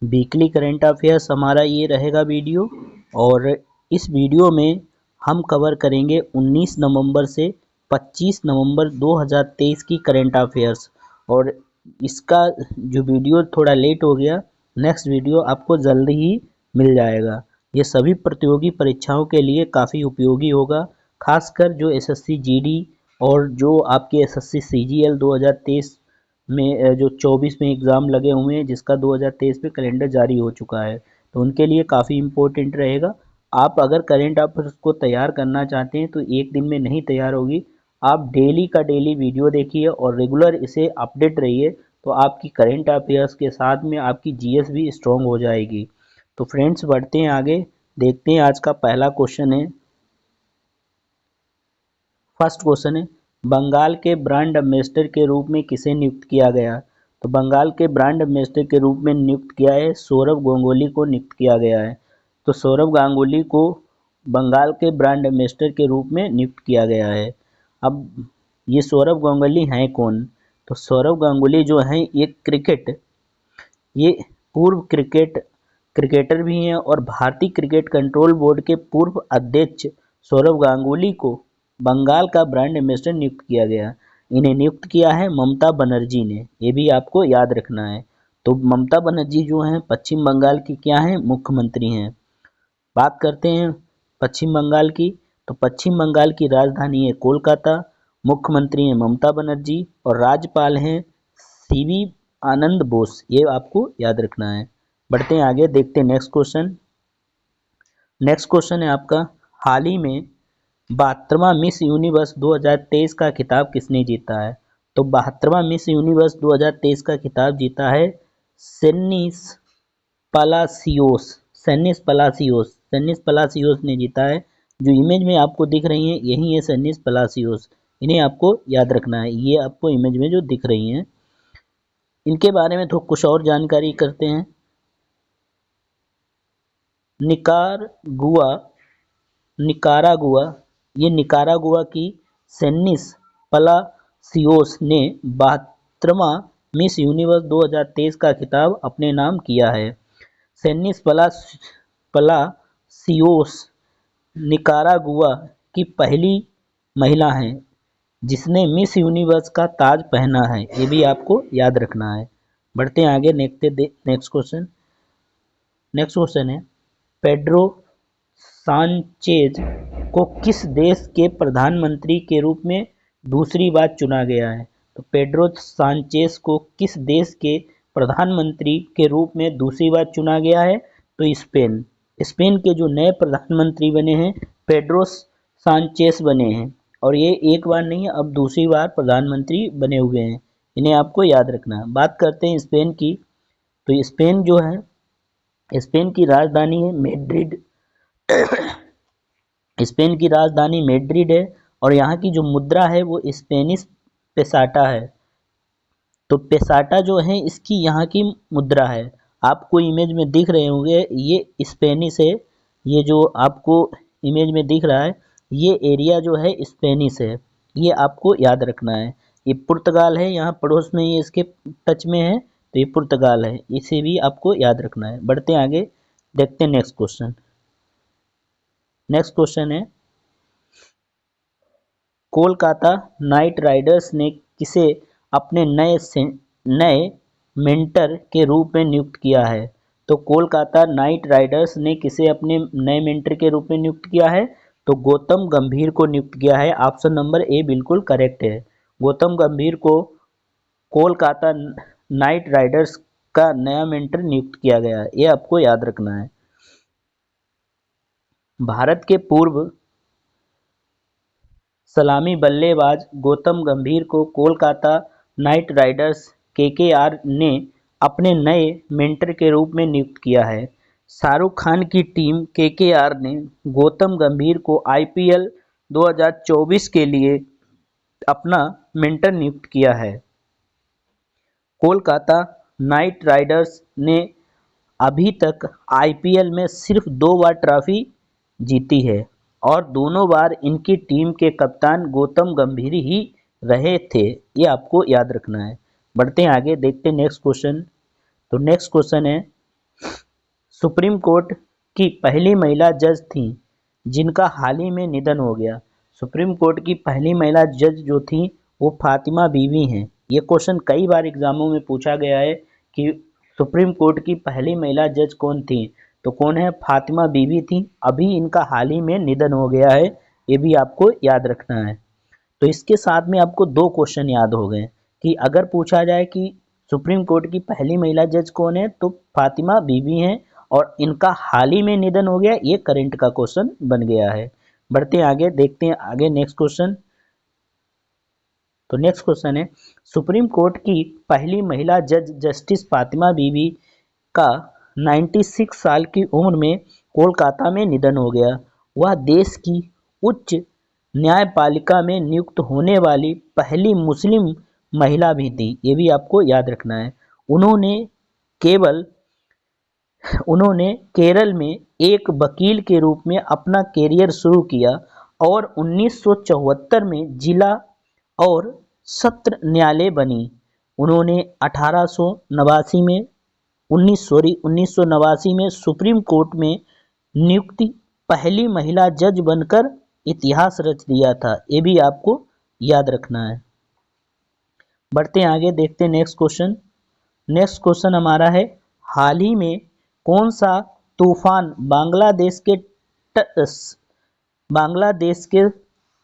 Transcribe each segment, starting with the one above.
Weekly current affairs हमारा ये रहेगा वीडियो। और इस वीडियो में हम कवर करेंगे 19 नवंबर से 25 नवंबर 2023 की करंट अफेयर्स। और इसका जो वीडियो थोड़ा लेट हो गया, नेक्स्ट वीडियो आपको जल्दी ही मिल जाएगा। ये सभी प्रतियोगी परीक्षाओं के लिए काफ़ी उपयोगी होगा, खासकर जो एसएससी जीडी और जो आपके एसएससी सीजीएल 2023 में जो 24 में एग्ज़ाम लगे हुए हैं, जिसका 2023 में कैलेंडर जारी हो चुका है, तो उनके लिए काफ़ी इम्पोर्टेंट रहेगा। आप अगर करेंट अफेयर्स को तैयार करना चाहते हैं तो एक दिन में नहीं तैयार होगी। आप डेली का डेली वीडियो देखिए और रेगुलर इसे अपडेट रहिए, तो आपकी करेंट अफेयर्स के साथ में आपकी जीएस भी स्ट्रॉन्ग हो जाएगी। तो फ्रेंड्स, बढ़ते हैं आगे, देखते हैं आज का पहला क्वेश्चन है। फर्स्ट क्वेश्चन है, बंगाल के ब्रांड एम्बेसडर के रूप में किसे नियुक्त किया गया? तो बंगाल के ब्रांड एम्बेसडर के रूप में नियुक्त किया है सौरव गांगुली को नियुक्त किया गया है। तो सौरव गांगुली को बंगाल के ब्रांड एम्बेसडर के रूप में नियुक्त किया गया है। अब ये सौरव गांगुली हैं कौन? तो सौरव गांगुली जो हैं ये पूर्व क्रिकेटर भी हैं और भारतीय क्रिकेट कंट्रोल बोर्ड के पूर्व अध्यक्ष सौरव गांगुली को बंगाल का ब्रांड एम्बेसडर नियुक्त किया गया। इन्हें नियुक्त किया है ममता बनर्जी ने, ये भी आपको याद रखना है। तो ममता बनर्जी जो हैं पश्चिम बंगाल की क्या हैं? मुख्यमंत्री हैं। बात करते हैं पश्चिम बंगाल की। तो पश्चिम बंगाल की राजधानी है कोलकाता, मुख्यमंत्री हैं ममता बनर्जी और राज्यपाल हैं सीवी आनंद बोस, ये आपको याद रखना है। बढ़ते हैं आगे, देखते हैं नेक्स्ट क्वेश्चन। नेक्स्ट क्वेश्चन है आपका, हाल ही में 72वां मिस यूनिवर्स 2023 का खिताब किसने जीता है? तो 72वां मिस यूनिवर्स 2023 का खिताब जीता है सेनिस पलासियोस। सेनिस पलासियोस ने जीता है। जो इमेज में आपको दिख रही हैं यही है सेनिस पलासियोस, इन्हें आपको याद रखना है। ये आपको इमेज में जो दिख रही हैं, इनके बारे में तो कुछ और जानकारी करते हैं। निकारागुआ निकारागुआ की सेनिस पलासियोस ने 72वां मिस यूनिवर्स 2023 का खिताब अपने नाम किया है। सेनिस पलासियोस निकारागुआ की पहली महिला हैं जिसने मिस यूनिवर्स का ताज पहना है, ये भी आपको याद रखना है। बढ़ते हैं आगे, नेक्स्ट क्वेश्चन है, पेड्रो सांचेज को किस देश के प्रधानमंत्री के रूप में दूसरी बार चुना गया है? तो पेड्रो सांचेज को किस देश के प्रधानमंत्री के रूप में दूसरी बार चुना गया है? तो स्पेन के जो नए प्रधानमंत्री बने हैं पेड्रो सांचेज बने हैं, और ये एक बार नहीं, अब दूसरी बार प्रधानमंत्री बने हुए हैं। इन्हें आपको याद रखना है। बात करते हैं स्पेन की। तो स्पेन की राजधानी है मैड्रिड। स्पेन की राजधानी मैड्रिड है और यहाँ की जो मुद्रा है वो स्पेनिश पेसाटा है। तो पेसाटा जो है इसकी यहाँ की मुद्रा है। आपको इमेज में दिख रहे होंगे ये स्पेनिश है। ये जो आपको इमेज में दिख रहा है ये एरिया जो है स्पेनिश है, ये आपको याद रखना है। ये पुर्तगाल है, यहाँ पड़ोस में ये इसके टच में है, तो ये पुर्तगाल है, इसे भी आपको याद रखना है। बढ़ते हैं आगे, देखते हैं नेक्स्ट क्वेश्चन है, कोलकाता नाइट राइडर्स ने किसे अपने नए मेंटर के रूप में नियुक्त किया है? तो कोलकाता नाइट राइडर्स ने किसे अपने नए मेंटर के रूप में नियुक्त किया है? तो गौतम गंभीर को नियुक्त किया है। ऑप्शन नंबर ए बिल्कुल करेक्ट है। गौतम गंभीर को कोलकाता नाइट राइडर्स का नया मेंटर नियुक्त किया गया है, ये आपको याद रखना है। भारत के पूर्व सलामी बल्लेबाज गौतम गंभीर को कोलकाता नाइट राइडर्स केकेआर ने अपने नए मेंटर के रूप में नियुक्त किया है। शाहरुख खान की टीम केकेआर ने गौतम गंभीर को आईपीएल 2024 के लिए अपना मेंटर नियुक्त किया है। कोलकाता नाइट राइडर्स ने अभी तक आईपीएल में सिर्फ 2 बार ट्रॉफी जीती है और दोनों बार इनकी टीम के कप्तान गौतम गंभीर ही रहे थे, ये आपको याद रखना है। बढ़ते हैं आगे, देखते हैं नेक्स्ट क्वेश्चन। तो नेक्स्ट क्वेश्चन है, सुप्रीम कोर्ट की पहली महिला जज थी जिनका हाल ही में निधन हो गया। सुप्रीम कोर्ट की पहली महिला जज जो थी वो फातिमा बीवी हैं। ये क्वेश्चन कई बार एग्जामों में पूछा गया है कि सुप्रीम कोर्ट की पहली महिला जज कौन थी, तो कौन है, फातिमा बीवी थी। अभी इनका हाल ही में निधन हो गया है, ये भी आपको याद रखना है। तो इसके साथ में आपको दो क्वेश्चन याद हो गए कि अगर पूछा जाए कि सुप्रीम कोर्ट की पहली महिला जज कौन है तो फातिमा बीवी हैं, और इनका हाल ही में निधन हो गया, ये करंट का क्वेश्चन बन गया है। बढ़ते हैं आगे, देखते हैं आगे नेक्स्ट क्वेश्चन। तो नेक्स्ट क्वेश्चन है, सुप्रीम कोर्ट की पहली महिला जज जस्टिस फातिमा बीवी का 96 साल की उम्र में कोलकाता में निधन हो गया। वह देश की उच्च न्यायपालिका में नियुक्त होने वाली पहली मुस्लिम महिला भी थी, ये भी आपको याद रखना है। उन्होंने केवल उन्होंने केरल में एक वकील के रूप में अपना कैरियर शुरू किया और 1974 में जिला और सत्र न्यायालय बनी। उन्होंने 1889 में 1989 में सुप्रीम कोर्ट में नियुक्ति पहली महिला जज बनकर इतिहास रच दिया था, ये भी आपको याद रखना है। बढ़ते हैं आगे, देखते हैं नेक्स्ट क्वेश्चन। नेक्स्ट क्वेश्चन हमारा है, हाल ही में कौन सा तूफान बांग्लादेश के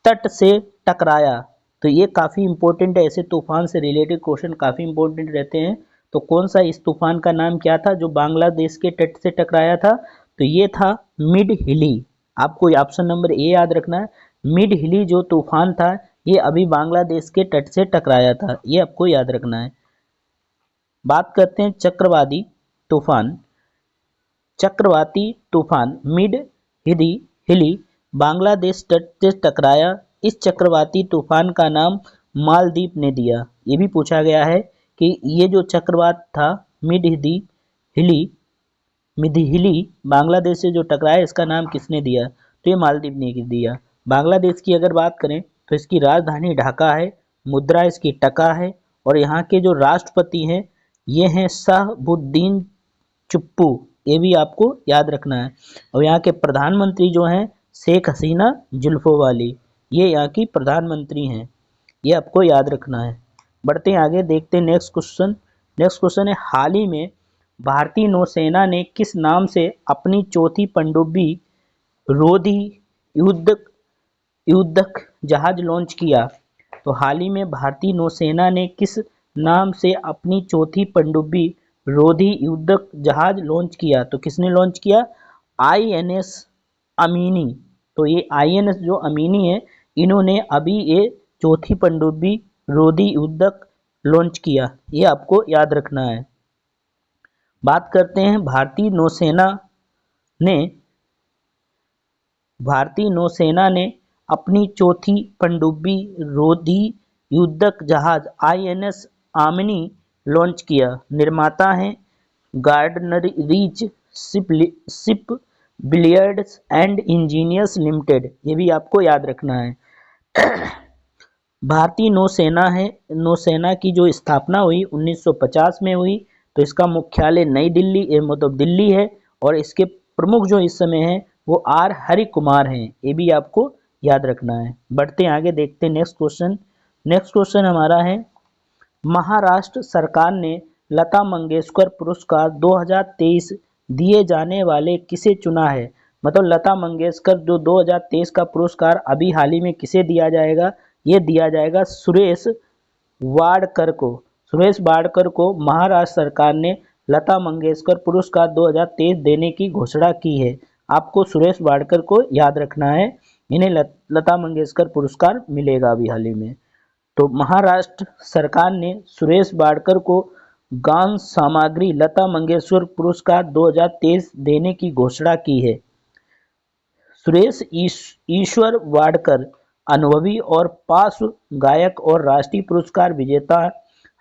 तट से टकराया। तो ये काफ़ी इंपॉर्टेंट है, ऐसे तूफान से रिलेटेड क्वेश्चन काफ़ी इंपॉर्टेंट रहते हैं। तो कौन सा इस तूफान का नाम क्या था जो बांग्लादेश के तट से टकराया था, तो ये था मिड हिली। आपको ऑप्शन नंबर ए याद रखना है। मिड हिली जो तूफान था ये अभी बांग्लादेश के तट से टकराया था, ये आपको याद रखना है। बात करते हैं चक्रवाती तूफान। चक्रवाती तूफान मिड हिली बांग्लादेश तट से टकराया। इस चक्रवाती तूफान का नाम मालदीव ने दिया। ये भी पूछा गया है कि ये जो चक्रवात था मिडहिली बांग्लादेश से जो टकराया इसका नाम किसने दिया, तो ये मालदीव ने दिया। बांग्लादेश की अगर बात करें तो इसकी राजधानी ढाका है, मुद्रा इसकी टका है, और यहाँ के जो राष्ट्रपति हैं ये हैं शाहबुद्दीन चुप्पू, ये भी आपको याद रखना है। और यहाँ के प्रधानमंत्री जो हैं शेख हसीना जुल्फों वाली, ये यहाँ की प्रधानमंत्री हैं, ये आपको याद रखना है। बढ़ते हैं आगे, देखते हैं नेक्स्ट क्वेश्चन। नेक्स्ट क्वेश्चन है, हाल ही में भारतीय नौसेना ने किस नाम से अपनी चौथी पनडुब्बी रोधी युद्धक जहाज लॉन्च किया। तो हाल ही में भारतीय नौसेना ने किस नाम से अपनी चौथी पनडुब्बी रोधी युद्धक जहाज लॉन्च किया, तो किसने लॉन्च किया, INS अमीनी। तो ये INS जो अमीनी है इन्होंने अभी ये चौथी पनडुब्बी रोधी युद्धक लॉन्च किया, ये आपको याद रखना है। बात करते हैं ने भारतीय नौसेना ने अपनी चौथी पनडुब्बी रोधी युद्धक जहाज INS आमिनी लॉन्च किया। निर्माता हैं Garden Reach Shipbuilders and Engineers Limited, ये भी आपको याद रखना है। भारतीय नौसेना की जो स्थापना हुई 1950 में हुई, तो इसका मुख्यालय नई दिल्ली मतलब दिल्ली है, और इसके प्रमुख जो इस समय हैं वो R हरि कुमार हैं, ये भी आपको याद रखना है। बढ़ते हैं आगे, देखते हैं नेक्स्ट क्वेश्चन। नेक्स्ट क्वेश्चन हमारा है, महाराष्ट्र सरकार ने लता मंगेशकर पुरस्कार 2023 दिए जाने वाले किसे चुना है। मतलब लता मंगेशकर जो 2023 का पुरस्कार अभी हाल ही में किसे दिया जाएगा, ये दिया जाएगा सुरेश वाडकर को। सुरेश वाडकर को महाराष्ट्र सरकार ने लता मंगेशकर पुरस्कार 2023 देने की घोषणा की है। आपको सुरेश वाडकर को याद रखना है, इन्हें लता मंगेशकर पुरस्कार मिलेगा अभी हाल ही में। तो महाराष्ट्र सरकार ने सुरेश वाडकर को गान सामग्री लता मंगेशकर पुरस्कार 2023 देने की घोषणा की है। सुरेश ईश्वर वाडकर अनुभवी और पार्श्व गायक और राष्ट्रीय पुरस्कार विजेता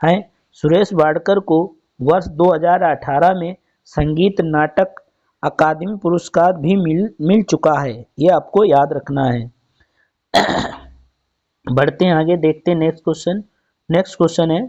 हैं। सुरेश वाडकर को वर्ष 2018 में संगीत नाटक अकादमी पुरस्कार भी मिल चुका है, ये आपको याद रखना है। बढ़ते हैं आगे, देखते हैं नेक्स्ट क्वेश्चन। नेक्स्ट क्वेश्चन है,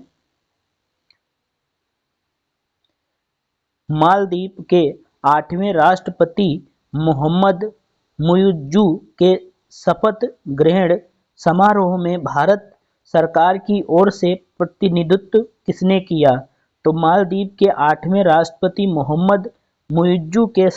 मालदीव के 8वें राष्ट्रपति मोहम्मद मुइज्जू के शपथ ग्रहण समारोह में भारत सरकार की ओर से प्रतिनिधित्व किसने किया? तो मालदीव के 8वें राष्ट्रपति मोहम्मद मुइज्जू के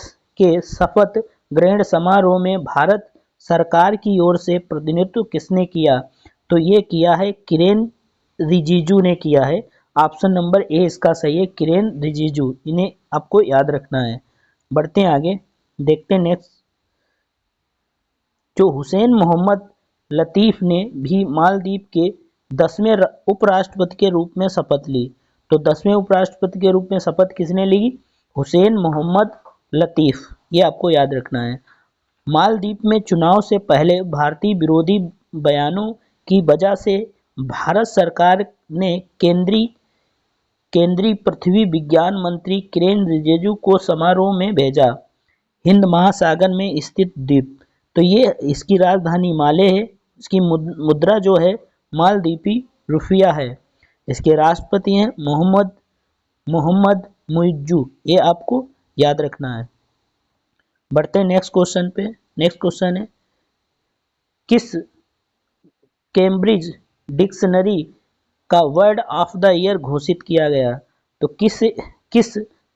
शपथ ग्रहण समारोह में भारत सरकार की ओर से प्रतिनिधित्व किसने किया? तो ये किया है किरेन रिजिजू ने किया है। ऑप्शन नंबर ए इसका सही है, किरेन रिजिजू। इन्हें आपको याद रखना है। बढ़ते हैं आगे, देखते हैं नेक्स्ट। जो हुसैन मोहम्मद लतीफ ने भी मालदीव के 10वें उपराष्ट्रपति के रूप में शपथ ली। तो 10वें उपराष्ट्रपति के रूप में शपथ किसने ली? हुसैन मोहम्मद लतीफ। ये आपको याद रखना है। मालदीव में चुनाव से पहले भारतीय विरोधी बयानों की वजह से भारत सरकार ने केंद्रीय पृथ्वी विज्ञान मंत्री किरेन रिजिजू को समारोह में भेजा। हिंद महासागर में स्थित द्वीप, तो ये इसकी राजधानी माले है। इसकी मुद्रा जो है मालदीपी रुपया है। इसके राष्ट्रपति हैं मोहम्मद मुइज्जू। ये आपको याद रखना है। बढ़ते हैं नेक्स्ट क्वेश्चन पे। नेक्स्ट क्वेश्चन है, किस कैम्ब्रिज डिक्शनरी का वर्ड ऑफ द ईयर घोषित किया गया? तो किस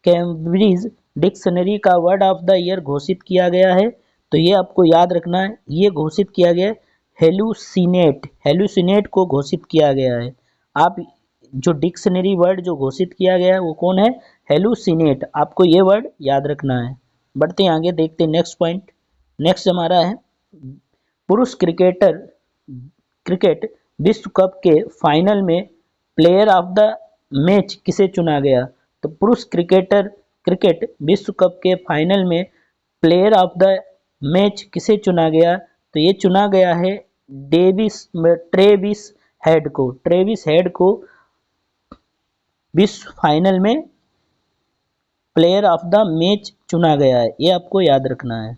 कैम्ब्रिज डिक्शनरी का वर्ड ऑफ द ईयर घोषित किया गया है? तो ये आपको याद रखना है। ये घोषित किया गया है हेलुसिनेट को घोषित किया गया है। आप जो डिक्शनरी वर्ड जो घोषित किया गया है वो कौन है? हेलुसिनेट। आपको ये वर्ड याद रखना है। बढ़ते हैं आगे, देखते हैं नेक्स्ट पॉइंट। नेक्स्ट हमारा है, पुरुष क्रिकेट विश्व कप के फाइनल में प्लेयर ऑफ द मैच किसे चुना गया? तो पुरुष क्रिकेट विश्व कप के फाइनल में प्लेयर ऑफ द मैच किसे चुना गया? तो ये चुना गया है ट्रेविस हेड को विश्व फाइनल में प्लेयर ऑफ द मैच चुना गया है। ये आपको याद रखना है।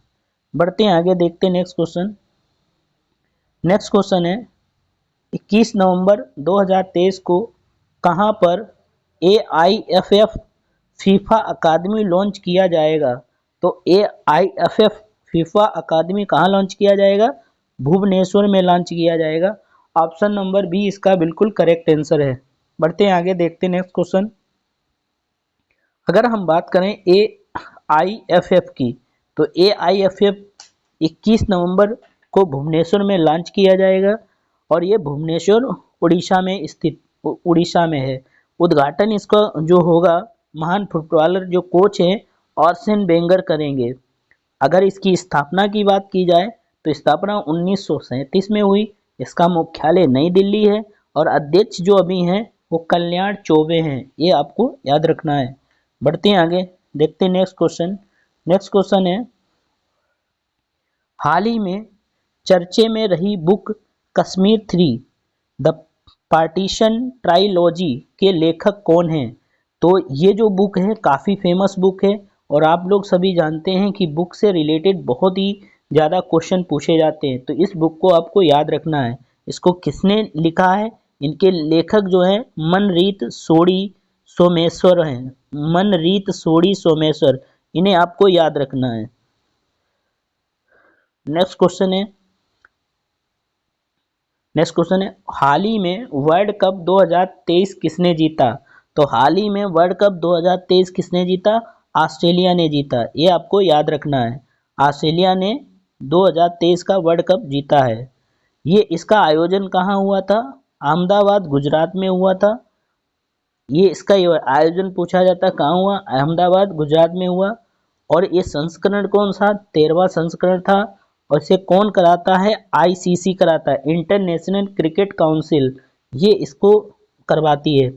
बढ़ते हैं आगे, देखते हैं नेक्स्ट क्वेश्चन। नेक्स्ट क्वेश्चन है, 21 नवंबर 2023 को कहां पर AIFF फीफा अकादमी लॉन्च किया जाएगा? तो AIFF फीफा अकादमी कहां लॉन्च किया जाएगा? भुवनेश्वर में लॉन्च किया जाएगा। ऑप्शन नंबर बी इसका बिल्कुल करेक्ट आंसर है। बढ़ते हैं आगे, देखते हैं नेक्स्ट क्वेश्चन। अगर हम बात करें AIFF की, तो AIFF 21 नवंबर को भुवनेश्वर में लॉन्च किया जाएगा और ये भुवनेश्वर उड़ीसा में है। उद्घाटन इसका जो होगा महान फुटबॉलर जो कोच हैं आर्सेन वेंगर करेंगे। अगर इसकी स्थापना की बात की जाए तो स्थापना 1937 में हुई। इसका मुख्यालय नई दिल्ली है और अध्यक्ष जो अभी हैं वो कल्याण चौबे हैं। ये आपको याद रखना है। बढ़ते हैं आगे, देखते हैं नेक्स्ट क्वेश्चन। नेक्स्ट क्वेश्चन है, हाल ही में चर्चे में रही book Kashmir 3 the partition trilogy के लेखक कौन हैं? तो ये जो बुक है काफ़ी फेमस बुक है और आप लोग सभी जानते हैं कि बुक से रिलेटेड बहुत ही ज़्यादा क्वेश्चन पूछे जाते हैं। तो इस बुक को आपको याद रखना है। इसको किसने लिखा है? इनके लेखक जो हैं मनरीत सोडी सोमेश्वर हैं। मनरीत सोडी सोमेश्वर, इन्हें आपको याद रखना है। नेक्स्ट क्वेश्चन है, हाल ही में वर्ल्ड कप 2023 किसने जीता? तो हाल ही में वर्ल्ड कप 2023 किसने जीता? ऑस्ट्रेलिया ने जीता। ये आपको याद रखना है। ऑस्ट्रेलिया ने 2023 का वर्ल्ड कप जीता है। ये इसका आयोजन कहाँ हुआ था? अहमदाबाद गुजरात में हुआ था। ये इसका आयोजन पूछा जाता कहाँ हुआ? अहमदाबाद गुजरात में हुआ। और ये संस्करण कौन सा? 13वां संस्करण था। और इसे कौन कराता है? ICC कराता है, इंटरनेशनल क्रिकेट काउंसिल। ये इसको करवाती है।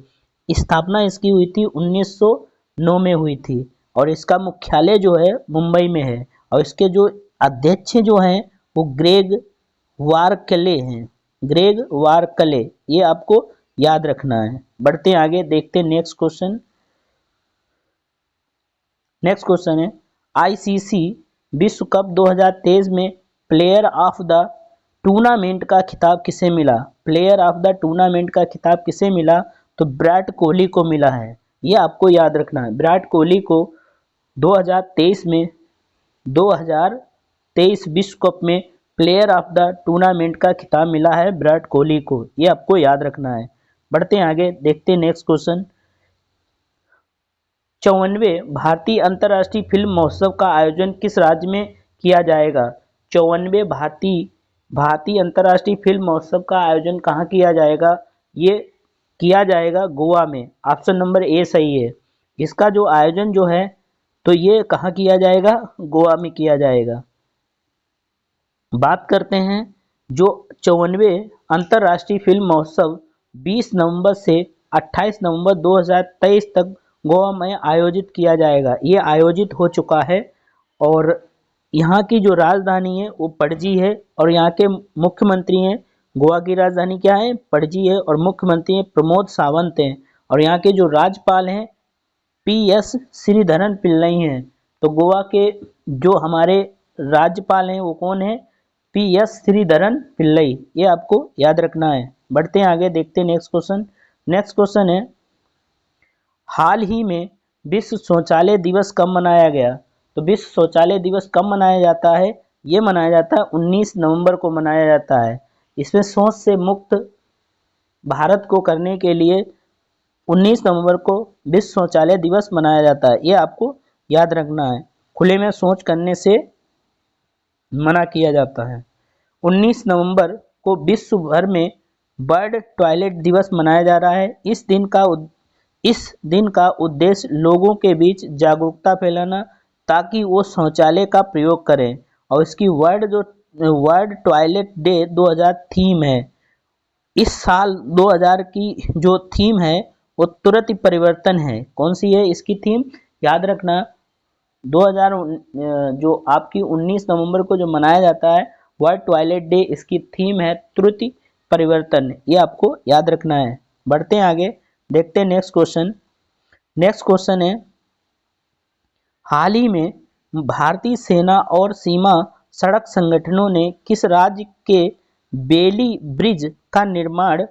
स्थापना इसकी हुई थी 1909 में हुई थी और इसका मुख्यालय जो है मुंबई में है। और इसके जो अध्यक्ष जो हैं वो ग्रेग वारकले हैं। ग्रेग वारकले, ये आपको याद रखना है। बढ़ते हैं आगे, देखते हैं नेक्स्ट क्वेश्चन। नेक्स्ट क्वेश्चन है, ICC विश्व कप 2023 में प्लेयर ऑफ द टूर्नामेंट का खिताब किसे मिला? प्लेयर ऑफ द टूर्नामेंट का खिताब किसे मिला? तो विराट कोहली को मिला है। ये आपको याद रखना है। विराट कोहली को 2023 विश्व कप में प्लेयर ऑफ द टूर्नामेंट का खिताब मिला है विराट कोहली को, ये आपको याद रखना है। बढ़ते हैं आगे, देखते हैं नेक्स्ट क्वेश्चन। 54वें भारतीय अंतर्राष्ट्रीय फिल्म महोत्सव का आयोजन किस राज्य में किया जाएगा? 54वें भारतीय अंतर्राष्ट्रीय फिल्म महोत्सव का आयोजन कहाँ किया जाएगा? ये किया जाएगा गोवा में। ऑप्शन नंबर ए सही है। इसका जो आयोजन जो है तो ये कहाँ किया जाएगा? गोवा में किया जाएगा। बात करते हैं जो 54वें अंतर्राष्ट्रीय फिल्म महोत्सव 20 नवंबर से 28 नवंबर 2023 तक गोवा में आयोजित किया जाएगा। ये आयोजित हो चुका है और यहाँ की जो राजधानी है वो पणजी है और यहाँ के मुख्यमंत्री हैं, गोवा की राजधानी क्या है? पणजी है और मुख्यमंत्री हैं प्रमोद सावंत हैं और यहाँ के जो राज्यपाल हैं PS श्रीधरन पिल्लई हैं। तो गोवा के जो हमारे राज्यपाल हैं वो कौन है? PS श्रीधरन पिल्लई, ये आपको याद रखना है। बढ़ते हैं आगे, देखते हैं नेक्स्ट क्वेश्चन। नेक्स्ट क्वेश्चन है हाल ही में विश्व शौचालय दिवस कब मनाया गया? तो विश्व शौचालय दिवस कब मनाया जाता है? ये मनाया जाता है 19 नवंबर को मनाया जाता है। इसमें शौच से मुक्त भारत को करने के लिए 19 नवंबर को विश्व शौचालय दिवस मनाया जाता है, ये आपको याद रखना है। खुले में शौच करने से मना किया जाता है। 19 नवंबर को विश्व भर में वर्ल्ड टॉयलेट दिवस मनाया जा रहा है। इस दिन का उद्देश्य लोगों के बीच जागरूकता फैलाना ताकि वो शौचालय का प्रयोग करें और इसकी वर्ल्ड टॉयलेट डे 2000 थीम है। इस साल 2000 की जो थीम है वो तुरंत परिवर्तन है। कौन सी है इसकी थीम? याद रखना 2000 जो आपकी 19 नवंबर को जो मनाया जाता है वर्ल्ड टॉयलेट डे, इसकी थीम है तुरंत परिवर्तन, ये आपको याद रखना है। बढ़ते हैं आगे, देखते हैं नेक्स्ट क्वेश्चन। नेक्स्ट क्वेश्चन है हाल ही में भारतीय सेना और सीमा सड़क संगठनों ने किस राज्य के बेली ब्रिज का निर्माण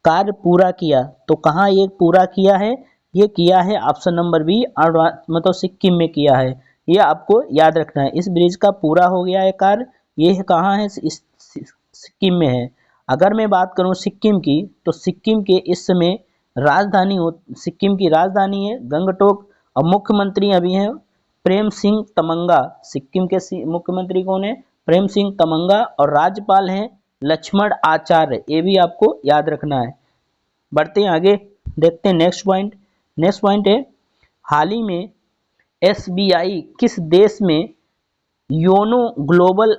कार्य पूरा किया? तो कहाँ ये पूरा किया है? ये किया है ऑप्शन नंबर बी मतलब सिक्किम में किया है, ये आपको याद रखना है। इस ब्रिज का पूरा हो गया है कार्य, ये कहाँ है? सिक्किम में है। अगर मैं बात करूँ सिक्किम की तो सिक्किम के इस समय सिक्किम की राजधानी है गंगटोक और मुख्यमंत्री अभी हैं प्रेम सिंह तमंगा। सिक्किम के मुख्यमंत्री कौन है? प्रेम सिंह तमंगा और राज्यपाल हैं लक्ष्मण आचार्य, ये भी आपको याद रखना है। बढ़ते हैं आगे, देखते हैं नेक्स्ट पॉइंट। नेक्स्ट पॉइंट है हाल ही में SBI किस देश में योनो ग्लोबल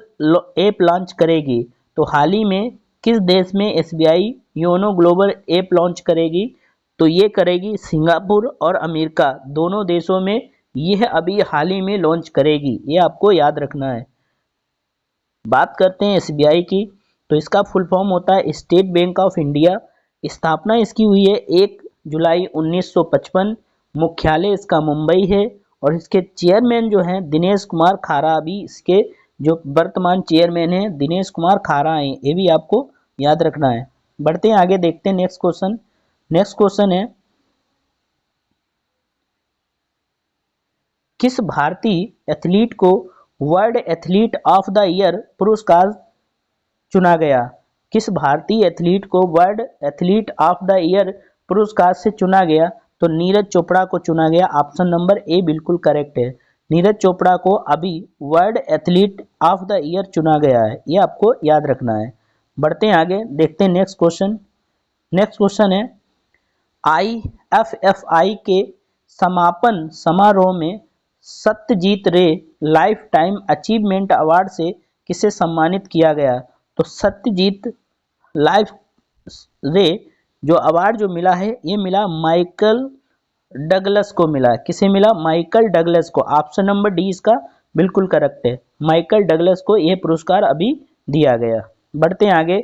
ऐप लॉन्च करेगी? तो हाल ही में किस देश में SBI YONO global app launch करेगी? तो ये करेगी सिंगापुर और अमेरिका, दोनों देशों में यह अभी हाल ही में लॉन्च करेगी, ये आपको याद रखना है। बात करते हैं SBI की तो इसका फुल फॉर्म होता है स्टेट बैंक ऑफ इंडिया। स्थापना इसकी हुई है 1 जुलाई 1955। मुख्यालय इसका मुंबई है और इसके चेयरमैन जो हैं दिनेश कुमार खारा, अभी इसके जो वर्तमान चेयरमैन हैं दिनेश कुमार खारा हैं, ये भी आपको याद रखना है। बढ़ते हैं आगे, देखते हैं नेक्स्ट क्वेश्चन। नेक्स्ट क्वेश्चन है किस भारतीय एथलीट को world athlete of the year पुरस्कार चुना गया? किस भारतीय एथलीट को world athlete of the year पुरस्कार से चुना गया? तो नीरज चोपड़ा को चुना गया। ऑप्शन नंबर ए बिल्कुल करेक्ट है। नीरज चोपड़ा को अभी world athlete of the year चुना गया है, ये आपको याद रखना है। बढ़ते हैं आगे, देखते हैं नेक्स्ट क्वेश्चन। नेक्स्ट क्वेश्चन है IFFI के समापन समारोह में सत्यजीत रे लाइफ टाइम अचीवमेंट अवार्ड से किसे सम्मानित किया गया? तो सत्यजीत लाइफ रे जो अवार्ड जो मिला है ये मिला माइकल डगलस को मिला है। किसे मिला? माइकल डगलस को। ऑप्शन नंबर डी इसका बिल्कुल करेक्ट है। माइकल डगलस को यह पुरस्कार अभी दिया गया। बढ़ते हैं आगे,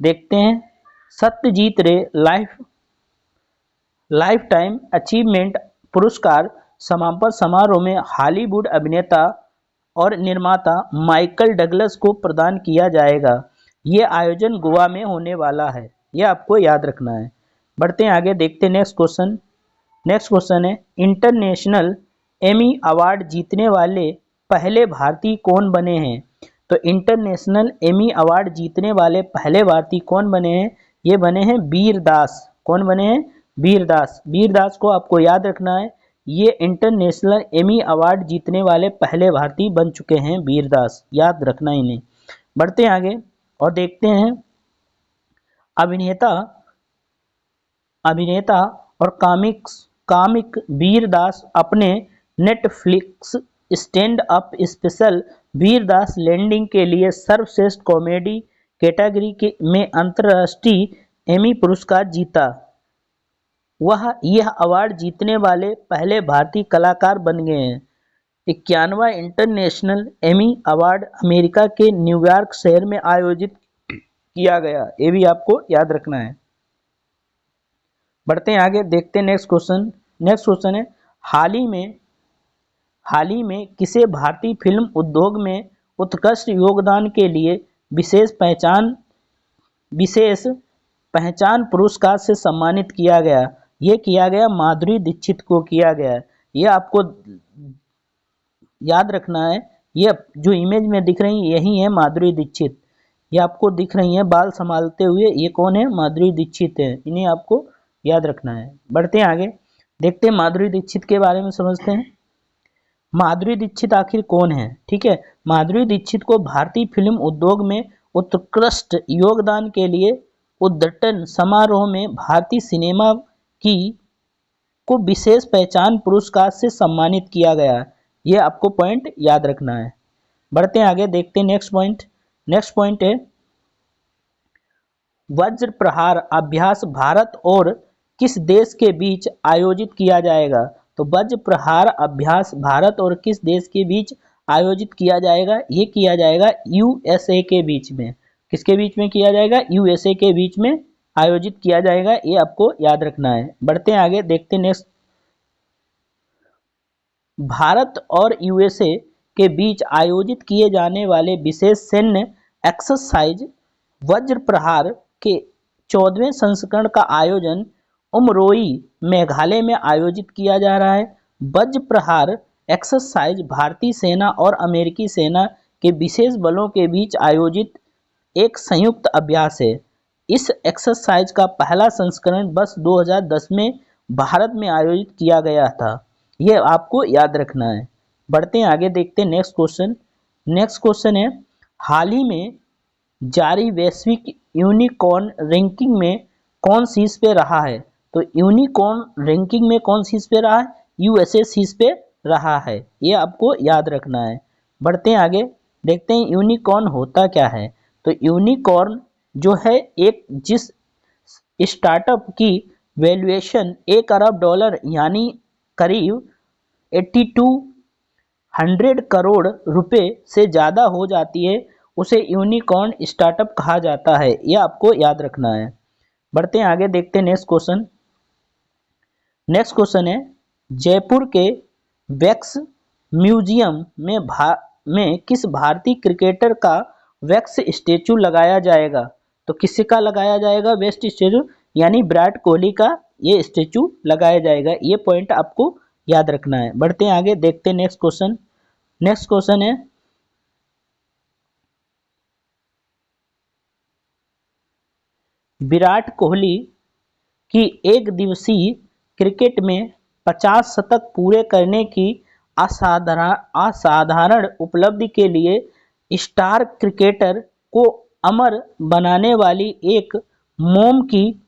देखते हैं सत्यजीत रे लाइफ टाइम अचीवमेंट पुरस्कार समापन समारोह में हॉलीवुड अभिनेता और निर्माता माइकल डगलस को प्रदान किया जाएगा। ये आयोजन गोवा में होने वाला है, ये आपको याद रखना है। बढ़ते हैं आगे, देखते हैं नेक्स्ट क्वेश्चन। नेक्स्ट क्वेश्चन है इंटरनेशनल एमी अवार्ड जीतने वाले पहले भारतीय कौन बने हैं? तो इंटरनेशनल एमी अवार्ड जीतने वाले पहले भारतीय कौन बने हैं? ये बने हैं वीर दास। कौन बने हैं? वीर दास। वीर दास को आपको याद रखना है, ये इंटरनेशनल एमी अवार्ड जीतने वाले पहले भारतीय बन चुके हैं, वीर दास, याद रखना इन्हें। बढ़ते हैं आगे और देखते हैं अभिनेता अभिनेता और कामिक वीर दास अपने नेटफ्लिक्स स्टैंड अप स्पेशल वीर दास लैंडिंग के लिए सर्वश्रेष्ठ कॉमेडी कैटेगरी में अंतर्राष्ट्रीय एमी पुरस्कार जीता। यह अवार्ड जीतने वाले पहले भारतीय कलाकार बन गए हैं। 91वां इंटरनेशनल एमी अवार्ड अमेरिका के न्यूयॉर्क शहर में आयोजित किया गया। ये भी आपको याद रखना है। बढ़ते हैं आगे, देखते हैं नेक्स्ट क्वेश्चन। नेक्स्ट क्वेश्चन है, हाल ही में किसे भारतीय फिल्म उद्योग में उत्कृष्ट योगदान के लिए विशेष पहचान पुरस्कार से सम्मानित किया गया? ये किया गया माधुरी दीक्षित को किया गया। ये आपको याद रखना है, ये जो इमेज में दिख रही है यही है माधुरी दीक्षित। ये आपको दिख रही है बाल संभालते हुए, ये कौन है? माधुरी दीक्षित है। इन्हें आपको याद रखना है। बढ़ते हैं आगे, देखते हैं माधुरी दीक्षित के बारे में समझते हैं। माधुरी दीक्षित आखिर कौन है? ठीक है, माधुरी दीक्षित को भारतीय फिल्म उद्योग में उत्कृष्ट योगदान के लिए उद्घाटन समारोह में भारतीय सिनेमा को विशेष पहचान पुरस्कार से सम्मानित किया गया। ये आपको पॉइंट याद रखना है। बढ़ते हैं आगे, देखते हैं नेक्स्ट पॉइंट। नेक्स्ट पॉइंट है, वज्र प्रहार अभ्यास भारत और किस देश के बीच आयोजित किया जाएगा? तो वज्र प्रहार अभ्यास भारत और किस देश के बीच आयोजित किया जाएगा? ये किया जाएगा यूएसए के बीच में। किसके बीच में किया जाएगा? यूएसए के बीच में आयोजित किया जाएगा। ये आपको याद रखना है। बढ़ते हैं आगे, देखते हैं नेक्स्ट। भारत और यूएसए के बीच आयोजित किए जाने वाले विशेष सैन्य एक्सरसाइज वज्र प्रहार के 14वें संस्करण का आयोजन उमरोई मेघालय में आयोजित किया जा रहा है। वज्र प्रहार एक्सरसाइज भारतीय सेना और अमेरिकी सेना के विशेष बलों के बीच आयोजित एक संयुक्त अभ्यास है। इस एक्सरसाइज का पहला संस्करण वर्ष 2010 में भारत में आयोजित किया गया था। यह आपको याद रखना है। बढ़ते हैं आगे, देखते हैं नेक्स्ट क्वेश्चन। नेक्स्ट क्वेश्चन है, हाल ही में जारी वैश्विक यूनिकॉर्न रैंकिंग में कौन शीर्ष पे रहा है? तो यूनिकॉर्न रैंकिंग में कौन शीर्ष पे रहा है? यूएसए शीर्ष पे रहा है। ये आपको याद रखना है। बढ़ते हैं आगे, देखते हैं यूनिकॉर्न होता क्या है। तो यूनिकॉर्न जो है एक जिस स्टार्टअप की वैल्यूएशन $1 अरब यानी करीब 8200 करोड़ रुपए से ज़्यादा हो जाती है, उसे यूनिकॉर्न स्टार्टअप कहा जाता है। यह आपको याद रखना है। बढ़ते हैं आगे, देखते हैं नेक्स्ट क्वेश्चन। नेक्स्ट क्वेश्चन है, जयपुर के वैक्स म्यूजियम में किस भारतीय क्रिकेटर का वैक्स स्टैचू लगाया जाएगा? तो किसका लगाया जाएगा वेस्ट स्टैचू? यानी विराट कोहली का ये स्टैचू लगाया जाएगा। ये पॉइंट आपको याद रखना है। बढ़ते हैं आगे, देखते हैं नेक्स्ट क्वेश्चन। नेक्स्ट क्वेश्चन है, विराट कोहली की एक दिवसीय क्रिकेट में 50 शतक पूरे करने की असाधारण उपलब्धि के लिए स्टार क्रिकेटर को अमर बनाने वाली एक मोम की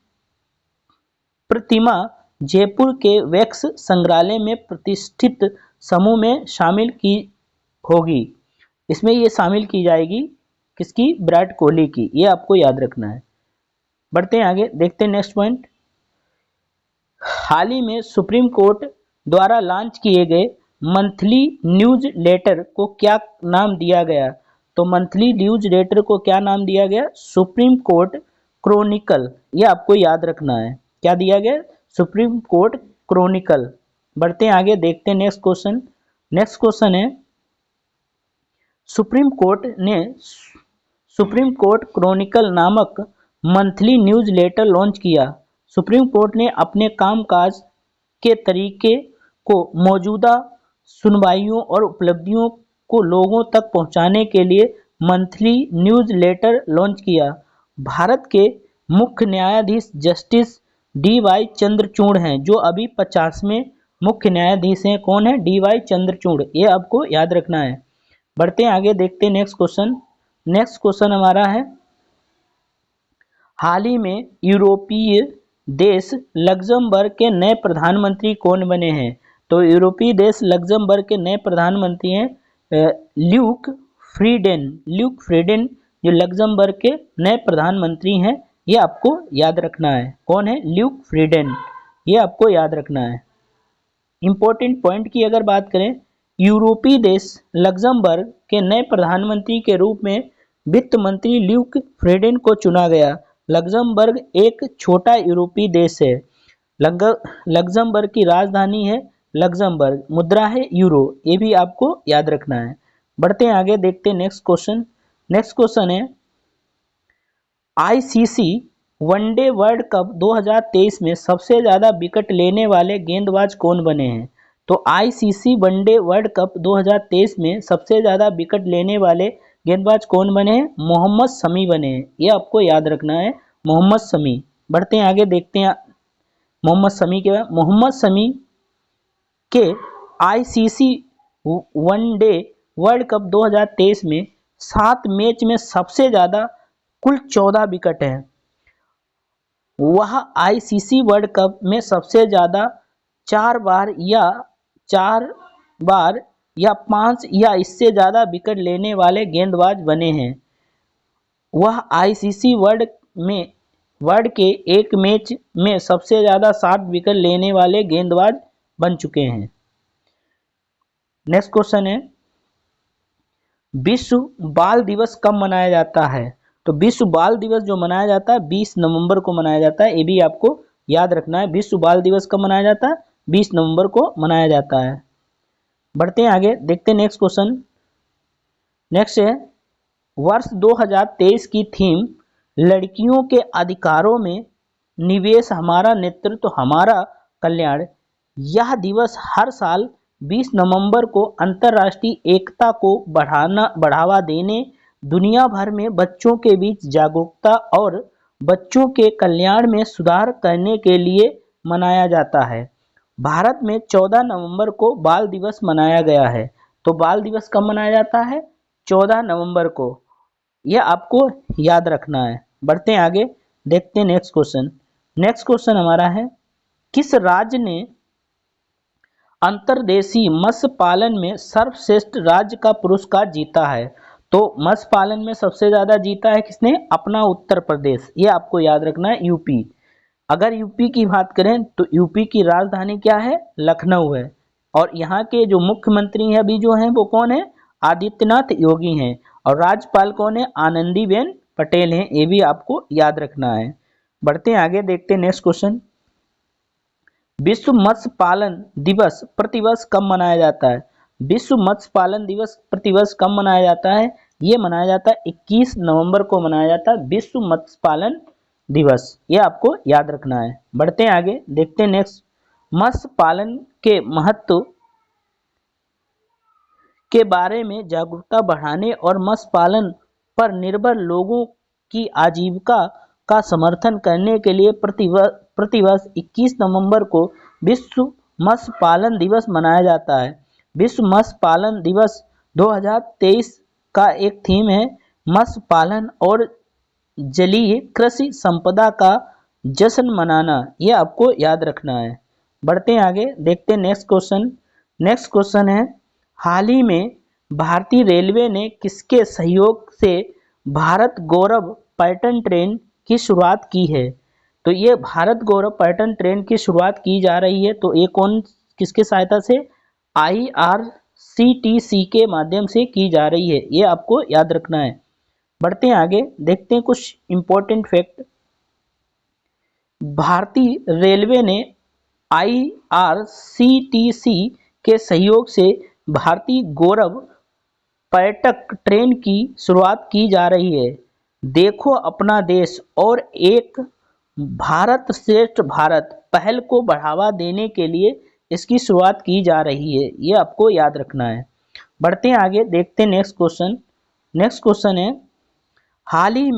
प्रतिमा जयपुर के वैक्स संग्रहालय में प्रतिष्ठित समूह में शामिल की होगी। इसमें ये शामिल की जाएगी किसकी? विराट कोहली की। ये आपको याद रखना है। बढ़ते हैं आगे, देखते हैं नेक्स्ट पॉइंट। हाल ही में सुप्रीम कोर्ट द्वारा लॉन्च किए गए मंथली न्यूज लेटर को क्या नाम दिया गया? तो मंथली न्यूज लेटर को क्या नाम दिया गया? Supreme court Chronicle. ये आपको याद रखना है। क्या दिया गया? Supreme court Chronicle. बढ़ते हैं आगे, देखते हैं नेक्स्ट क्वेश्चन। नेक्स्ट क्वेश्चन है, सुप्रीम कोर्ट ने सुप्रीम कोर्ट क्रॉनिकल नामक मंथली न्यूज लेटर लॉन्च किया। सुप्रीम कोर्ट ने अपने कामकाज के तरीके को मौजूदा सुनवाइयों और उपलब्धियों को लोगों तक पहुंचाने के लिए मंथली न्यूज़लेटर लॉन्च किया। भारत के मुख्य न्यायाधीश जस्टिस डी.वाई. चंद्रचूड़ हैं, जो अभी 50वें मुख्य न्यायाधीश हैं। कौन है? डी.वाई. चंद्रचूड़। ये आपको याद रखना है। बढ़ते हैं आगे, देखते हैं नेक्स्ट क्वेश्चन। नेक्स्ट क्वेश्चन हमारा है, हाल ही में यूरोपीय देश लग्जमबर्ग के नए प्रधानमंत्री कौन बने हैं? तो यूरोपीय देश लग्जमबर्ग के नए प्रधानमंत्री हैं ल्यूक फ्रीडेन। ल्यूक फ्रीडेन जो लग्जमबर्ग के नए प्रधानमंत्री हैं, ये आपको याद रखना है। कौन है? Luke Frieden. ये आपको याद रखना है। इंपॉर्टेंट पॉइंट की अगर बात करें, यूरोपीय देश लग्जमबर्ग के नए प्रधानमंत्री के रूप में वित्त मंत्री ल्यूक फ्रीडेन को चुना गया। लग्जमबर्ग एक छोटा यूरोपीय देश है। लग्जमबर्ग की राजधानी है लग्जमबर्ग, मुद्रा है यूरो। ये भी आपको याद रखना है। बढ़ते हैं आगे, देखते हैं नेक्स्ट क्वेश्चन। नेक्स्ट क्वेश्चन है, आईसीसी वनडे वर्ल्ड कप 2023 में सबसे ज्यादा विकेट लेने वाले गेंदबाज कौन बने हैं? तो आईसीसी वनडे वर्ल्ड कप 2023 में सबसे ज्यादा विकेट लेने वाले गेंदबाज कौन बने हैं? मोहम्मद शमी बने हैं। ये आपको याद रखना है, मोहम्मद शमी। बढ़ते हैं आगे, देखते हैं मोहम्मद शमी के बाद। मोहम्मद शमी के आईसीसी वनडे वर्ल्ड कप 2023 में 7 मैच में सबसे ज्यादा कुल 14 विकेट हैं। वह आईसीसी वर्ल्ड कप में सबसे ज्यादा 4 बार या 5 या इससे ज्यादा विकेट लेने वाले गेंदबाज बने हैं। वह आईसीसी वर्ल्ड के एक मैच में सबसे ज्यादा 60 विकेट लेने वाले गेंदबाज बन चुके हैं। नेक्स्ट क्वेश्चन है, विश्व बाल दिवस कब मनाया जाता है? तो विश्व बाल दिवस जो मनाया जाता है 20 नवंबर को मनाया जाता है। ये भी आपको याद रखना है। विश्व बाल दिवस कब मनाया जाता है? 20 नवंबर को मनाया जाता है। बढ़ते हैं आगे, देखते हैं नेक्स्ट क्वेश्चन। नेक्स्ट है, वर्ष 2023 की थीम लड़कियों के अधिकारों में निवेश, हमारा नेतृत्व, हमारा कल्याण। यह दिवस हर साल 20 नवंबर को अंतर्राष्ट्रीय एकता को बढ़ावा देने, दुनिया भर में बच्चों के बीच जागरूकता और बच्चों के कल्याण में सुधार करने के लिए मनाया जाता है। भारत में 14 नवंबर को बाल दिवस मनाया गया है। तो बाल दिवस कब मनाया जाता है? 14 नवंबर को। यह आपको याद रखना है। बढ़ते हैं आगे, देखते हैं नेक्स्ट क्वेश्चन। नेक्स्ट क्वेश्चन हमारा है, किस राज्य ने अंतर्देशीय मत्स्य पालन में सर्वश्रेष्ठ राज्य का पुरस्कार जीता है? तो मत्स्य पालन में सबसे ज्यादा जीता है किसने? अपना उत्तर प्रदेश। ये आपको याद रखना है, यूपी। अगर यूपी की बात करें तो यूपी की राजधानी क्या है? लखनऊ है। और यहाँ के जो मुख्यमंत्री हैं अभी जो हैं वो कौन है? आदित्यनाथ योगी हैं। और राज्यपाल कौन है? आनंदीबेन पटेल हैं। ये भी आपको याद रखना है। बढ़ते हैं आगे, देखते हैं नेक्स्ट क्वेश्चन। विश्व मत्स्य पालन दिवस प्रतिवर्ष कब मनाया जाता है? विश्व मत्स्य पालन दिवस प्रतिवर्ष कब मनाया जाता है? ये मनाया जाता है 21 नवंबर को मनाया जाता है विश्व मत्स्य पालन दिवस। ये आपको याद रखना है। बढ़ते हैं आगे, देखते हैं नेक्स्ट। मत्स्य पालन के महत्व के बारे में जागरूकता बढ़ाने और मत्स्य पालन पर निर्भर लोगों की आजीविका का समर्थन करने के लिए प्रतिवर्ष 21 नवंबर को विश्व मत्स्य पालन दिवस मनाया जाता है। विश्व मत्स्य पालन दिवस 2023 का एक थीम है मत्स्य पालन और जलीय कृषि संपदा का जश्न मनाना। यह आपको याद रखना है। बढ़ते हैं आगे, देखते हैं नेक्स्ट क्वेश्चन। नेक्स्ट क्वेश्चन है, हाल ही में भारतीय रेलवे ने किसके सहयोग से भारत गौरव पर्यटन ट्रेन की शुरुआत की है? तो ये भारत गौरव पर्यटन ट्रेन की शुरुआत की जा रही है। तो ये किसके सहायता से? IRCTC के माध्यम से की जा रही है। ये आपको याद रखना है। बढ़ते हैं आगे, देखते हैं कुछ इंपॉर्टेंट फैक्ट। भारतीय रेलवे ने IRCTC के सहयोग से भारतीय गौरव पर्यटक ट्रेन की शुरुआत की जा रही है। देखो अपना देश और एक भारत श्रेष्ठ भारत पहल को बढ़ावा देने के लिए इसकी शुरुआत की जा रही है, ये आपको याद रखना है। बढ़ते हैं आगे, देखते हैं नेक्स्ट क्वेश्चन। नेक्स्ट क्वेश्चन है, हाल ही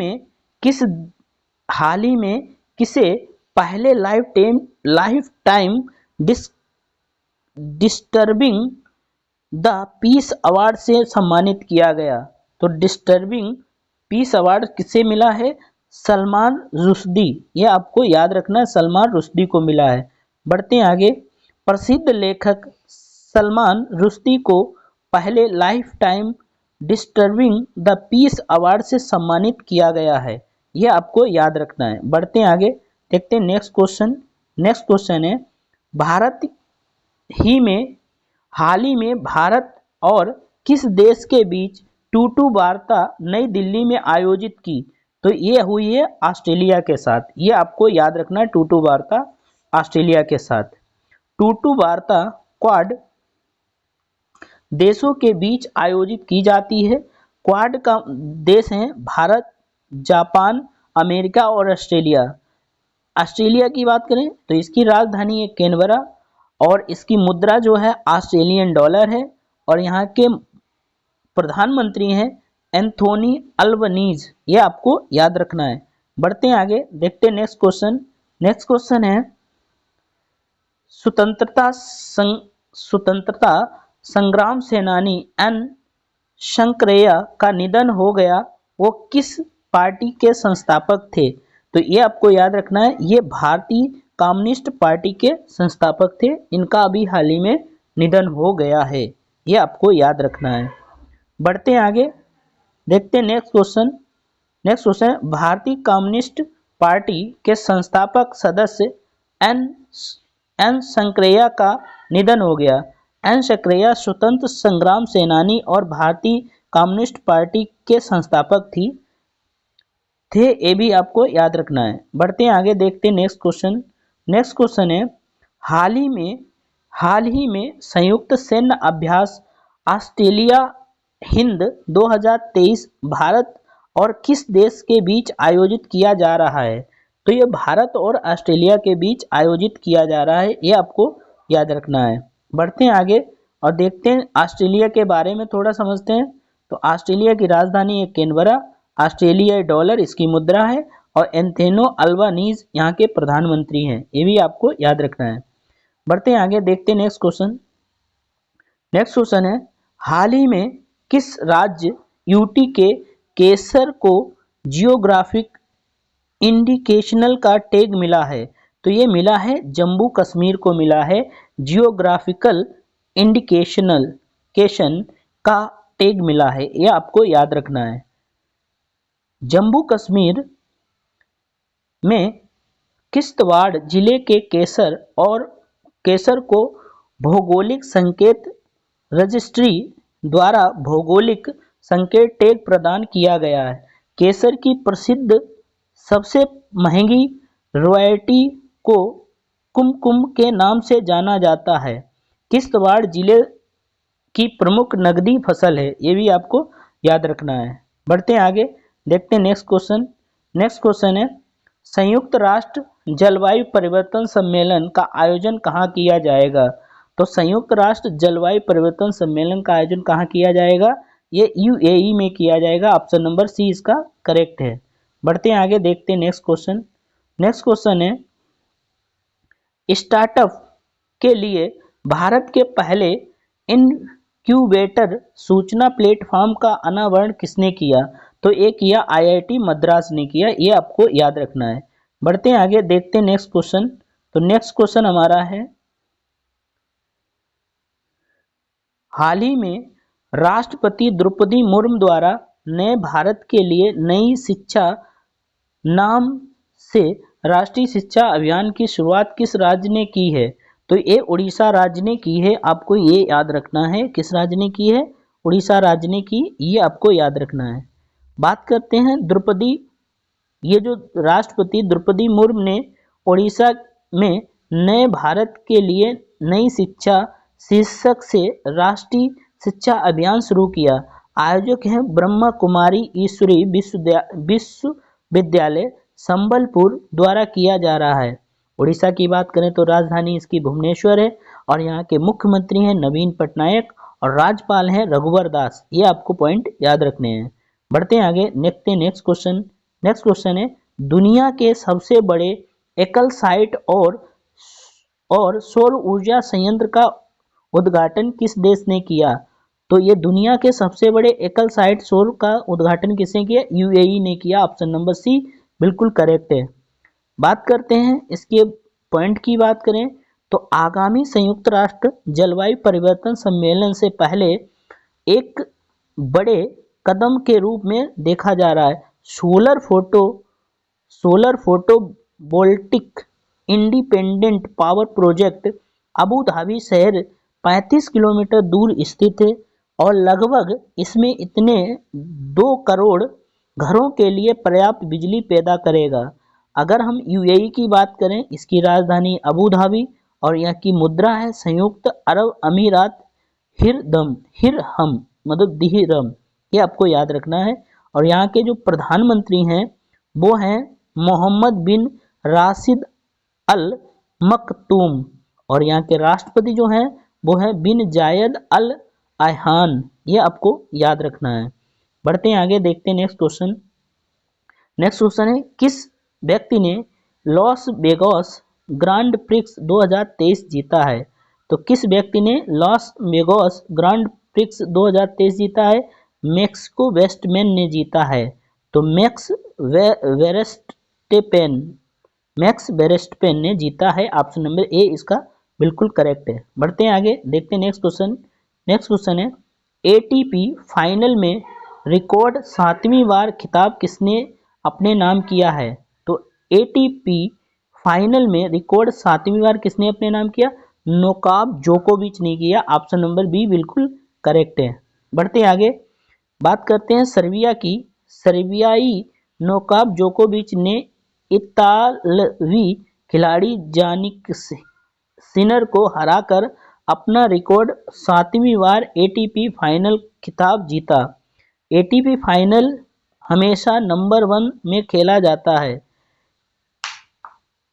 में किसे पहले life time disturbing the peace award से सम्मानित किया गया? तो डिस्टर्बिंग पीस अवार्ड किसे मिला है? सलमान रुश्दी, ये आपको याद रखना है, सलमान रुश्दी को मिला है। बढ़ते हैं आगे, प्रसिद्ध लेखक सलमान रुश्दी को पहले life time disturbing the peace award से सम्मानित किया गया है, ये आपको याद रखना है। बढ़ते हैं आगे, देखते हैं नेक्स्ट क्वेश्चन। नेक्स्ट क्वेश्चन है, हाल ही में भारत और किस देश के बीच टूटू वार्ता नई दिल्ली में आयोजित की? तो ये हुई है ऑस्ट्रेलिया के साथ, ये आपको याद रखना है, टूटू वार्ता ऑस्ट्रेलिया के साथ। टूटू वार्ता क्वाड देशों के बीच आयोजित की जाती है। क्वाड का देश हैं भारत, जापान, अमेरिका और ऑस्ट्रेलिया। ऑस्ट्रेलिया की बात करें तो इसकी राजधानी है कैनबरा और इसकी मुद्रा जो है ऑस्ट्रेलियन डॉलर है और यहाँ के प्रधानमंत्री हैं एंथोनी अल्बनीज, ये आपको याद रखना है। बढ़ते हैं आगे, देखते हैं नेक्स्ट क्वेश्चन। नेक्स्ट क्वेश्चन है, स्वतंत्रता संग्राम सेनानी एन शंकरैया का निधन हो गया, वो किस पार्टी के संस्थापक थे? तो ये आपको याद रखना है, ये भारतीय कम्युनिस्ट पार्टी के संस्थापक थे, इनका अभी हाल ही में निधन हो गया है, ये आपको याद रखना है। बढ़ते हैं आगे, देखते हैं नेक्स्ट क्वेश्चन। नेक्स्ट क्वेश्चन है, भारतीय कम्युनिस्ट पार्टी के संस्थापक सदस्य एन शंकरैया का निधन हो गया। एन शंकरैया स्वतंत्र संग्राम सेनानी और भारतीय कम्युनिस्ट पार्टी के संस्थापक थे, ये भी आपको याद रखना है। बढ़ते हैं आगे, देखते हैं नेक्स्ट क्वेश्चन। नेक्स्ट क्वेश्चन है, हाल ही में संयुक्त सैन्य अभ्यास ऑस्ट्रेलिया हिंद 2023 भारत और किस देश के बीच आयोजित किया जा रहा है? तो ये भारत और ऑस्ट्रेलिया के बीच आयोजित किया जा रहा है, ये आपको याद रखना है। बढ़ते हैं आगे और देखते हैं ऑस्ट्रेलिया के बारे में थोड़ा समझते हैं। तो ऑस्ट्रेलिया की राजधानी है कैनबरा, ऑस्ट्रेलियाई डॉलर इसकी मुद्रा है और एंथोनी अल्बनीज यहाँ के प्रधानमंत्री हैं, ये भी आपको याद रखना है। बढ़ते हैं आगे, देखते हैं नेक्स्ट क्वेश्चन। नेक्स्ट क्वेश्चन है, हाल ही में किस राज्य यूटी के केसर को जियोग्राफिक इंडिकेशनल का टैग मिला है? तो ये मिला है जम्मू कश्मीर को मिला है जियोग्राफिकल इंडिकेशन का टैग मिला है, ये आपको याद रखना है। जम्मू कश्मीर में किश्तवाड़ जिले के केसर को भौगोलिक संकेत रजिस्ट्री द्वारा भौगोलिक संकेत टैग प्रदान किया गया है। केसर की प्रसिद्ध सबसे महंगी वैरायटी को कुमकुम के नाम से जाना जाता है। किश्तवाड़ जिले की प्रमुख नकदी फसल है, ये भी आपको याद रखना है। बढ़ते हैं आगे, देखते हैं नेक्स्ट क्वेश्चन। नेक्स्ट क्वेश्चन है, संयुक्त राष्ट्र जलवायु परिवर्तन सम्मेलन का आयोजन कहाँ किया जाएगा? तो संयुक्त राष्ट्र जलवायु परिवर्तन सम्मेलन का आयोजन कहाँ किया जाएगा? ये यूएई में किया जाएगा, ऑप्शन नंबर सी इसका करेक्ट है। बढ़ते हैं आगे, देखते हैं नेक्स्ट क्वेश्चन। नेक्स्ट क्वेश्चन है, स्टार्टअप के लिए भारत के पहले इनक्यूबेटर सूचना प्लेटफॉर्म का अनावरण किसने किया? तो ये किया आईआईटी मद्रास ने किया, ये आपको याद रखना है। बढ़ते हैं आगे, देखते हैं नेक्स्ट क्वेश्चन। तो नेक्स्ट क्वेश्चन हमारा है, हाल ही में राष्ट्रपति द्रौपदी मुर्मू द्वारा नए भारत के लिए नई शिक्षा नाम से राष्ट्रीय शिक्षा अभियान की शुरुआत किस राज्य ने की है? तो ये उड़ीसा राज्य ने की है, आपको ये याद रखना है, किस राज्य ने की है? उड़ीसा राज्य ने की, ये आपको याद रखना है। बात करते हैं द्रौपदी, ये जो राष्ट्रपति द्रौपदी मुर्मू ने उड़ीसा में नए भारत के लिए नई शिक्षा शीर्षक से राष्ट्रीय शिक्षा अभियान शुरू किया। आयोजक है ब्रह्मा कुमारी ईश्वरी विश्वविद्यालय संबलपुर द्वारा किया जा रहा है। उड़ीसा की बात करें तो राजधानी इसकी भुवनेश्वर है और यहाँ के मुख्यमंत्री हैं नवीन पटनायक और राज्यपाल हैं रघुवर दास। ये आपको पॉइंट याद रखने हैं। बढ़ते हैं आगे, देखते हैं नेक्स्ट क्वेश्चन। नेक्स्ट क्वेश्चन है दुनिया के सबसे बड़े एकल साइट और सौर ऊर्जा संयंत्र का उद्घाटन किस देश ने किया? तो ये दुनिया के सबसे बड़े एकल साइट सौर का उद्घाटन किसने किया? यूएई ने किया। ऑप्शन नंबर सी बिल्कुल करेक्ट है। बात करते हैं इसके पॉइंट की बात करें तो आगामी संयुक्त राष्ट्र जलवायु परिवर्तन सम्मेलन से पहले एक बड़े कदम के रूप में देखा जा रहा है solar photovoltaic independent power project Abu Dhabi शहर 35 किलोमीटर दूर स्थित है और लगभग इसमें इतने 2 करोड़ घरों के लिए पर्याप्त बिजली पैदा करेगा। अगर हम यूएई की बात करें, इसकी राजधानी अबू धाबी और यहाँ की मुद्रा है संयुक्त अरब अमीरात हिरहम, मतलब दिरहम, ये आपको याद रखना है। और यहाँ के जो प्रधानमंत्री हैं वो हैं मोहम्मद बिन राशिद अल मखतूम और यहाँ के राष्ट्रपति जो हैं वो है बिन जायद अल अहान। ये आपको याद रखना है। बढ़ते हैं आगे, देखते हैं नेक्स्ट क्वेश्चन। नेक्स्ट क्वेश्चन है किस व्यक्ति ने लॉस वेगास ग्रांड प्रिक्स 2023 जीता है? तो किस व्यक्ति ने लॉस वेगास ग्रांड प्रिक्स 2023 जीता है? मैक्सिको वेस्टमैन ने जीता है। तो वेरेस्टेपेन मैक्स वेरेस्टेपेन ने जीता है। ऑप्शन नंबर ए इसका बिल्कुल करेक्ट है। बढ़ते हैं आगे, देखते हैं नेक्स्ट क्वेश्चन। नेक्स्ट क्वेश्चन है एटीपी फाइनल में रिकॉर्ड 7वीं बार खिताब किसने अपने नाम किया है? तो एटीपी फाइनल में रिकॉर्ड 7वीं बार किसने अपने नाम किया? नोवाक जोकोविच ने किया। ऑप्शन नंबर बी बिल्कुल करेक्ट है। बढ़ते हैं आगे, बात करते हैं सर्बियाई नोवाक जोकोविच ने इतालवी खिलाड़ी जानिक सिनर को हराकर अपना रिकॉर्ड 7वीं बार एटीपी फाइनल खिताब जीता। एटीपी फाइनल हमेशा नंबर 1 में खेला जाता है।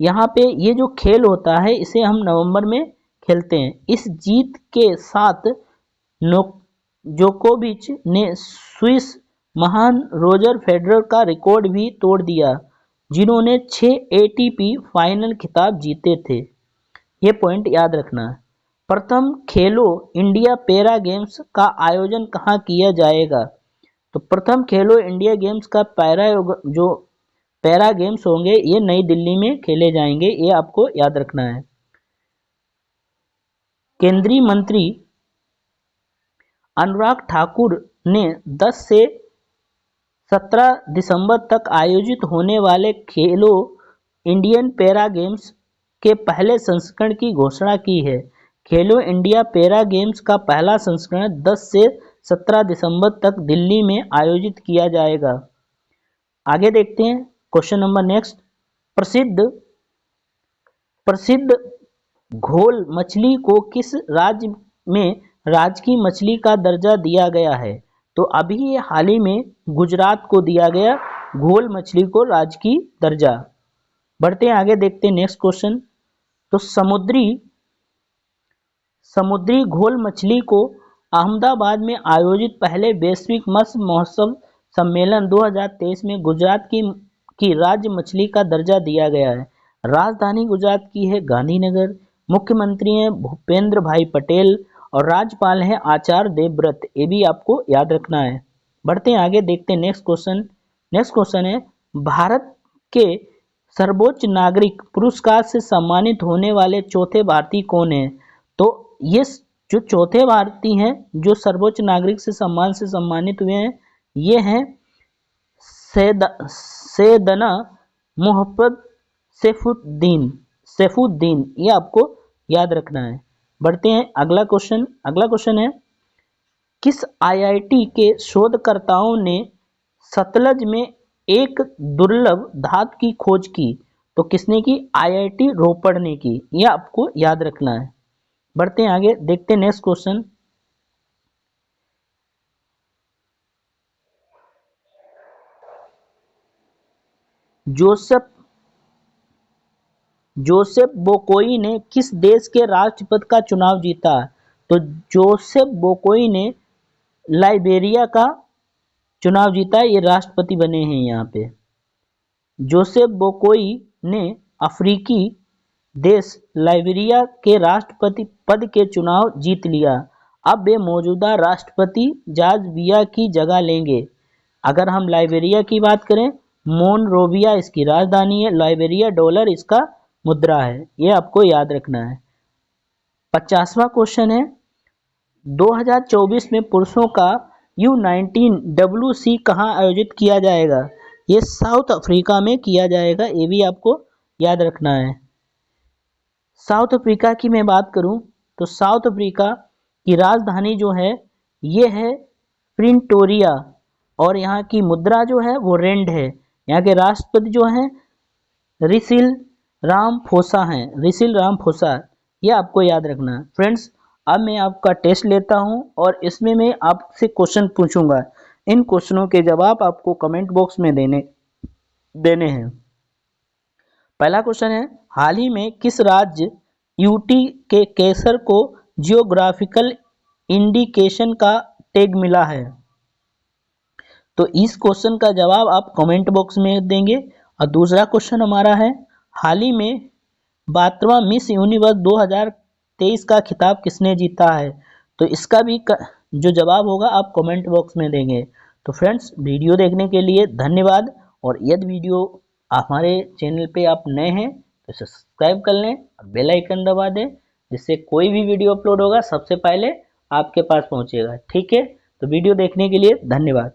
यहाँ पे ये जो खेल होता है इसे हम नवंबर में खेलते हैं। इस जीत के साथ जोकोविच ने स्विस महान रोजर फेडरर का रिकॉर्ड भी तोड़ दिया जिन्होंने 6 एटीपी फाइनल खिताब जीते थे। ये पॉइंट याद रखना है। प्रथम खेलो इंडिया पैरा गेम्स का आयोजन कहाँ किया जाएगा? तो प्रथम खेलो इंडिया गेम्स का पैरा गेम्स होंगे ये नई दिल्ली में खेले जाएंगे। ये आपको याद रखना है। केंद्रीय मंत्री अनुराग ठाकुर ने 10 से 17 दिसंबर तक आयोजित होने वाले खेलो इंडियन पैरा गेम्स के पहले संस्करण की घोषणा की है। खेलो इंडिया पैरा गेम्स का पहला संस्करण 10 से 17 दिसंबर तक दिल्ली में आयोजित किया जाएगा। आगे देखते हैं क्वेश्चन नंबर नेक्स्ट। प्रसिद्ध घोल मछली को किस राज्य में राज्य की मछली का दर्जा दिया गया है? तो अभी ये हाल ही में गुजरात को दिया गया घोल मछली को राज्य की दर्जा। बढ़ते हैं आगे, देखते हैं नेक्स्ट क्वेश्चन। तो समुद्री घोल मछली को अहमदाबाद में आयोजित पहले वैश्विक मत्स्य महोत्सव सम्मेलन 2023 में गुजरात की राज्य मछली का दर्जा दिया गया है। राजधानी गुजरात की है गांधीनगर। मुख्यमंत्री हैं भूपेंद्र भाई पटेल और राज्यपाल हैं आचार्य देवव्रत। ये भी आपको याद रखना है। बढ़ते हैं आगे, देखते हैं नेक्स्ट क्वेश्चन। नेक्स्ट क्वेश्चन है भारत के सर्वोच्च नागरिक पुरस्कार से सम्मानित होने वाले चौथे भारतीय कौन है? तो ये जो चौथे भारतीय हैं जो सर्वोच्च नागरिक से सम्मानित हुए हैं ये हैं सैयदना मोहम्मद सैफुद्दीन। ये आपको याद रखना है। बढ़ते हैं अगला क्वेश्चन। अगला क्वेश्चन है किस आईआईटी के शोधकर्ताओं ने सतलज में एक दुर्लभ धातु की खोज की? तो किसने की? आईआईटी रोपड़ ने की। ये आपको याद रखना है। बढ़ते हैं आगे, देखते हैं नेक्स्ट क्वेश्चन। जोसेफ जोसेफ बोकोई ने किस देश के राष्ट्रपति का चुनाव जीता? तो जोसेफ बोकोई ने लाइबेरिया का चुनाव जीता, ये राष्ट्रपति बने हैं यहाँ पे। जोसेफ बोकोई ने अफ्रीकी देश लाइबेरिया के राष्ट्रपति पद के चुनाव जीत लिया। अब वे मौजूदा राष्ट्रपति जॉर्ज बिया की जगह लेंगे। अगर हम लाइबेरिया की बात करें, मोनरोविया इसकी राजधानी है, लाइबेरिया डॉलर इसका मुद्रा है, ये आपको याद रखना है। 50वां क्वेश्चन है, 2024 में पुरुषों का U19 WC कहाँ आयोजित किया जाएगा? ये साउथ अफ्रीका में किया जाएगा, ये भी आपको याद रखना है। साउथ अफ्रीका की मैं बात करूं तो साउथ अफ्रीका की राजधानी जो है ये है प्रिटोरिया, और यहाँ की मुद्रा जो है वो रेंड है। यहाँ के राष्ट्रपति जो हैं रिसिल रामाफोसा हैं, रिसिल रामाफोसा, ये आपको याद रखना है। फ्रेंड्स, अब मैं आपका टेस्ट लेता हूं और इसमें मैं आपसे क्वेश्चन पूछूंगा। इन क्वेश्चनों के जवाब आपको कमेंट बॉक्स में देने हैं। पहला क्वेश्चन है, हाल ही में किस राज्य यूटी के केसर को जियोग्राफिकल इंडिकेशन का टैग मिला है? तो इस क्वेश्चन का जवाब आप कमेंट बॉक्स में देंगे। और दूसरा क्वेश्चन हमारा है, हाल ही में 12वां मिस यूनिवर्स 2023 का खिताब किसने जीता है? तो इसका भी जो जवाब होगा आप कमेंट बॉक्स में देंगे। तो फ्रेंड्स, वीडियो देखने के लिए धन्यवाद, और यदि वीडियो हमारे चैनल पे आप नए हैं तो सब्सक्राइब कर लें और बेल आइकन दबा दें, जिससे कोई भी वीडियो अपलोड होगा सबसे पहले आपके पास पहुंचेगा। ठीक है, तो वीडियो देखने के लिए धन्यवाद।